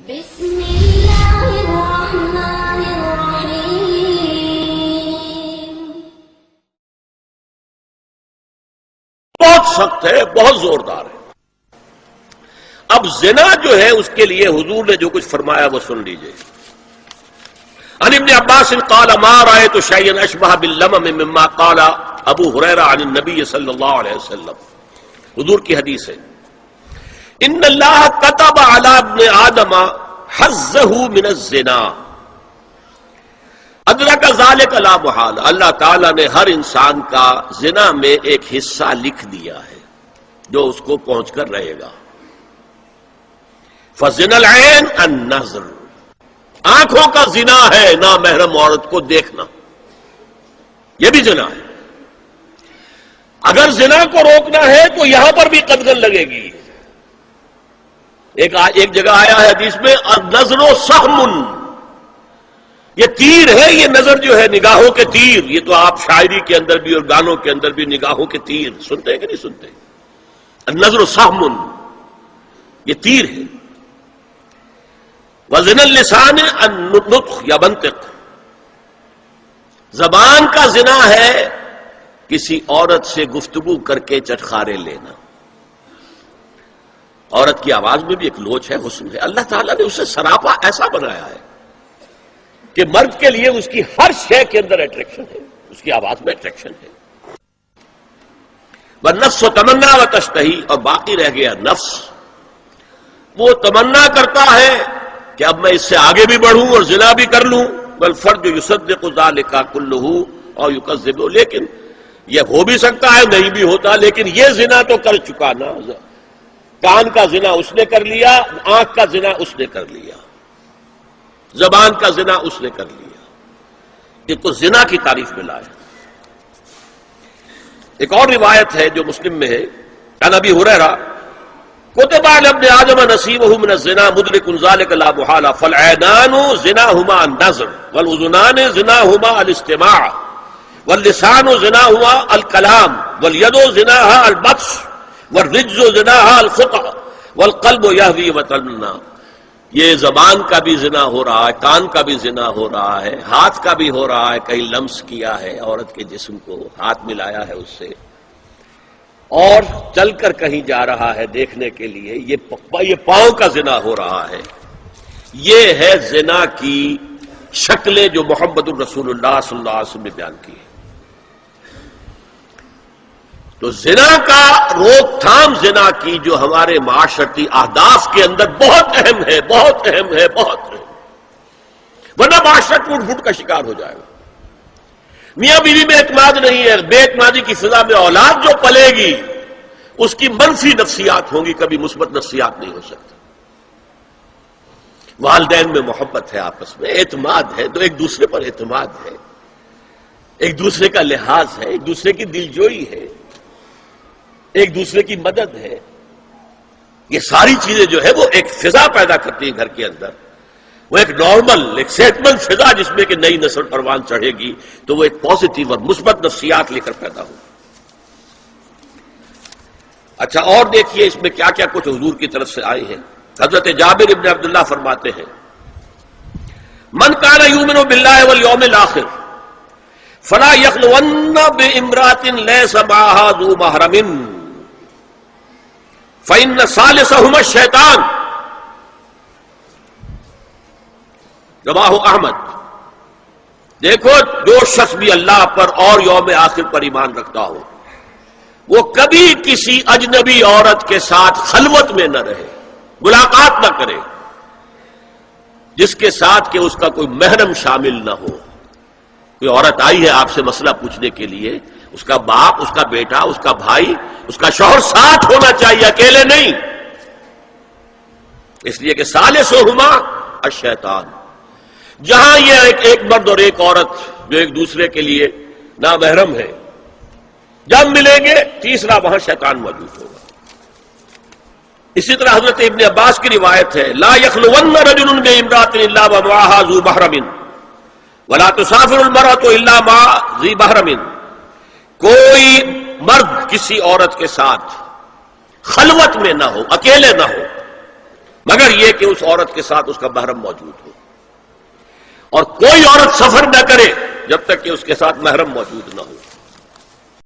بسم اللہ الرحمن الرحیم۔ بہت سخت ہے، بہت زوردار ہے۔ اب زنا جو ہے اس کے لیے حضور نے جو کچھ فرمایا وہ سن لیجئے۔ عن ابن عباس قال ما رأيت شيئا اشبه باللمم مما قال ابو ہریرہ عن النبی صلی اللہ علیہ وسلم۔ حضور کی حدیث ہے، ان اللہ كتب على ابن آدم حظه من الزنا ادرک ذلك لا محال۔ اللہ تعالیٰ نے ہر انسان کا زنا میں ایک حصہ لکھ دیا ہے جو اس کو پہنچ کر رہے گا۔ فزنا العین النظر، آنکھوں کا زنا ہے نامحرم عورت کو دیکھنا، یہ بھی زنا ہے۔ اگر زنا کو روکنا ہے تو یہاں پر بھی قدغن لگے گی۔ ایک جگہ آیا ہے حدیث میں النظر سہم، یہ تیر ہے، یہ نظر جو ہے نگاہوں کے تیر، یہ تو آپ شاعری کے اندر بھی اور گانوں کے اندر بھی نگاہوں کے تیر سنتے ہیں کہ نہیں سنتے؟ النظر سہم، یہ تیر ہے۔ وزن اللسان النطق یا منطق، زبان کا زنا ہے کسی عورت سے گفتگو کر کے چٹخارے لینا۔ عورت کی آواز میں بھی ایک لوچ ہے، حسن ہے، اللہ تعالیٰ نے اسے سراپا ایسا بنایا ہے کہ مرد کے لیے اس کی ہر شے کے اندر اٹریکشن ہے، اس کی آواز میں اٹریکشن ہے۔ والنفس تمنا و تشتہی، اور باقی رہ گیا نفس، وہ تمنا کرتا ہے کہ اب میں اس سے آگے بھی بڑھوں اور زنا بھی کر لوں۔ والفرج یصدق ذلک کلہ اور یکذب، لیکن یہ ہو بھی سکتا ہے نہیں بھی ہوتا، لیکن یہ زنا تو کر چکا نا، کان کا زنا اس نے کر لیا، آنکھ کا زنا اس نے کر لیا، زبان کا زنا اس نے کر لیا، یہ تو زنا کی تعریف میں لایا۔ ایک اور روایت ہے جو مسلم میں ہے، عن ابی ہریرہ کتب علی ابن آدم نصیبہ من الزنا مدرک ذلک لا محالہ فالعینان زناہما النظر والاذنان زناہما الاستماع واللسان زناہما الکلام والید زناہا البطش والرجز زناہا الخطأ والقلب یہوی وتمنا۔ یہ زبان کا بھی زنا ہو رہا ہے، کان کا بھی زنا ہو رہا ہے، ہاتھ کا بھی ہو رہا ہے، کہیں لمس کیا ہے عورت کے جسم کو، ہاتھ ملایا ہے اس سے، اور چل کر کہیں جا رہا ہے دیکھنے کے لیے، یہ پاؤں کا زنا ہو رہا ہے۔ یہ ہے زنا کی شکلیں جو محمد الرسول اللہ صلی اللہ علیہ وسلم نے بیان کی ہے۔ تو زنا کا روک تھام، زنا کی جو ہمارے معاشرتی اہداف کے اندر بہت اہم ہے، بہت اہم ہے، بہت اہم، ورنہ معاشرہ ٹوٹ پھوٹ کا شکار ہو جائے گا۔ میاں بیوی میں اعتماد نہیں ہے، بے اعتمادی کی فضا میں اولاد جو پلے گی اس کی منفی نفسیات ہوں گی، کبھی مثبت نفسیات نہیں ہو سکتی۔ والدین میں محبت ہے، آپس میں اعتماد ہے، تو ایک دوسرے پر اعتماد ہے، ایک دوسرے کا لحاظ ہے، ایک دوسرے کی دلجوئی ہے، ایک دوسرے کی مدد ہے، یہ ساری چیزیں جو ہے وہ ایک فضا پیدا کرتی ہیں گھر کے اندر، وہ ایک نارمل، ایک صحت مند فضا جس میں کہ نئی نسل پروان چڑھے گی تو وہ ایک پازیٹیو اور مثبت نفسیات لے کر پیدا ہوگی۔ اچھا، اور دیکھیے اس میں کیا کیا کچھ حضور کی طرف سے آئے ہیں۔ حضرت جابر ابن عبداللہ فرماتے ہیں، من کان یؤمن باللہ والیوم الآخر فلا یخلون بامرأۃ لیس معہا ذو محرم فإن ثالثہما الشیطان، رواہ احمد۔ دیکھو، جو شخص بھی اللہ پر اور یوم آخر پر ایمان رکھتا ہو وہ کبھی کسی اجنبی عورت کے ساتھ خلوت میں نہ رہے، ملاقات نہ کرے جس کے ساتھ کہ اس کا کوئی محرم شامل نہ ہو۔ کوئی عورت آئی ہے آپ سے مسئلہ پوچھنے کے لیے، اس کا باپ، اس کا بیٹا، اس کا بھائی، اس کا شوہر ساتھ ہونا چاہیے، اکیلے نہیں، اس لیے کہ ثالثہما الشیطان۔ جہاں یہ ایک مرد اور ایک عورت جو ایک دوسرے کے لیے نامحرم ہے، جب ملیں گے تیسرا وہاں شیطان موجود ہوگا۔ اسی طرح حضرت ابن عباس کی روایت ہے، لا یخلون رجل بامرأۃ الا ومعها ذو محرم ولا تسافر المرأة الا مع ذی محرم۔ کوئی مرد کسی عورت کے ساتھ خلوت میں نہ ہو، اکیلے نہ ہو، مگر یہ کہ اس عورت کے ساتھ اس کا محرم موجود ہو، اور کوئی عورت سفر نہ کرے جب تک کہ اس کے ساتھ محرم موجود نہ ہو۔